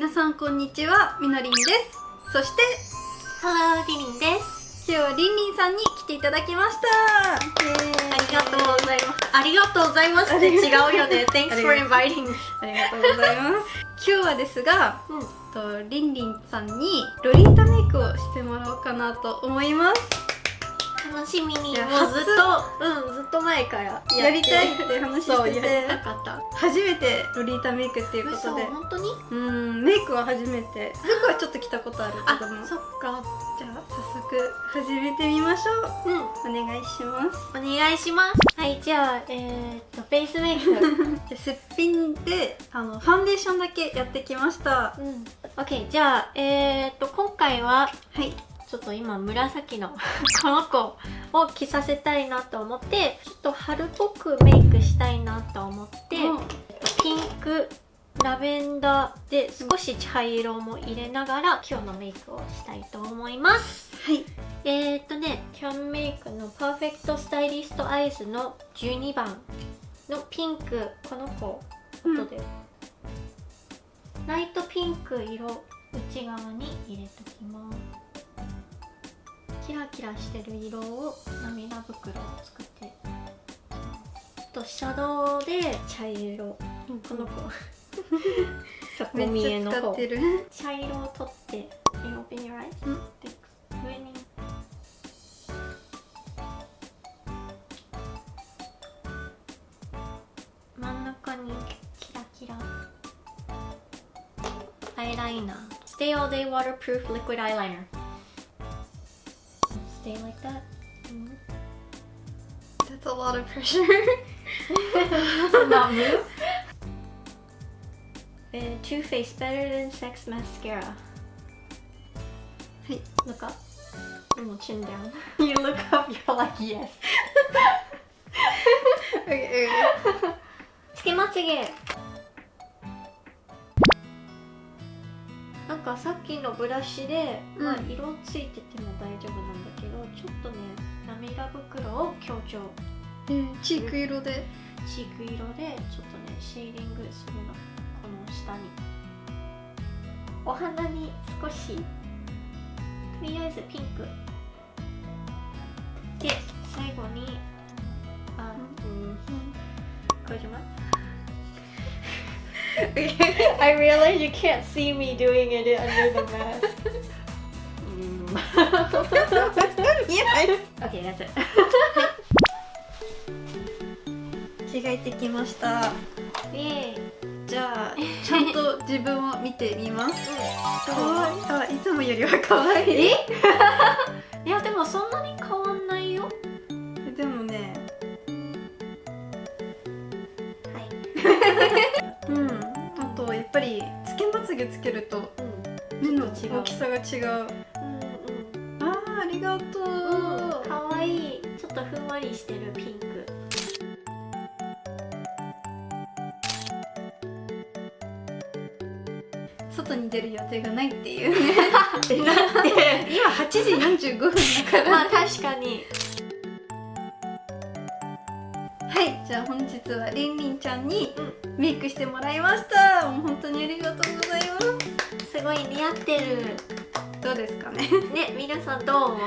皆さんこんにちは、みのりんです。そして Hello りりんです。今日はりんりんさんに来ていただきました。ありがとうございます。ありがとうございますって違うよね。Thanks for inviting me。ありがとうございます。今日はですが、うん、りんりんさんにロリータメイクをしてもらおうかなと思います。楽しみに。いやもうずっと前からやりたいって話そうしてて、やりたかった。初めてロリータメイクっていうことそうで、本当に？メイクは初めて。服はちょっと着たことあるけども。そっか。じゃあ早速始めてみましょう。うん、お願いします。お願いします。はい、じゃあベースメイク。じゃあすっぴんでファンデーションだけやってきました。OK、じゃあ今回ははい。ちょっと今紫のこの子を着させたいなと思って、ちょっと春っぽくメイクしたいなと思って、ピンクラベンダーで少し茶色も入れながら今日のメイクをしたいと思います。はい。キャンメイクのパーフェクトスタイリストアイズの12番のピンク、この子後で、ライトピンク色内側に入れときます。キラキラしてる色を涙袋を作ってとシャドウで茶色、この子底見えの方、茶色を取って Can you open your eyes? 上に真ん中にキラキラアイライナー Stay all day waterproof liquid eyeliner Stay like that. That's a lot of pressure. Not move. Too Faced Better Than Sex Mascara. はい。Look up. No, chin down. You look up. You're like yes. Okay. つけまつげ。なんかさっきのブラシで、まあ色ついてても大丈夫なんだけど、ちょっとね涙袋を強調、チーク色でチーク色でちょっとねシェーディングするの。この下にお鼻に少しとりあえずピンクで最後にClose your mouth. I realize you can't see me doing it under the mask. Okay, that's it. 着替えてきました。じゃあちゃんと自分を見てみます。かわいい。いつもよりはかわいい。いやでもそんなに変わんないよ。でもね、あとやっぱりつけまつげつけると目の大きさが違う。ありがとう。かわいい。ちょっとふんわりしてるピンク。外に出る予定がないっていうね。今8時45分だから。まあ確かに。はい、じゃあ本日はりんりんちゃんにメイクしてもらいました。もう本当にありがとうございます。すごい似合ってる。どうですかね。ね、皆さんどう思う？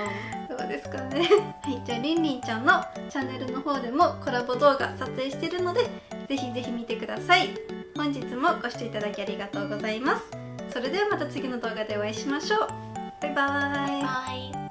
どうですかね。はい、じゃありんりんちゃんのチャンネルの方でもコラボ動画撮影してるので、ぜひぜひ見てください。本日もご視聴いただきありがとうございます。それではまた次の動画でお会いしましょう。バイバーイ。バイ。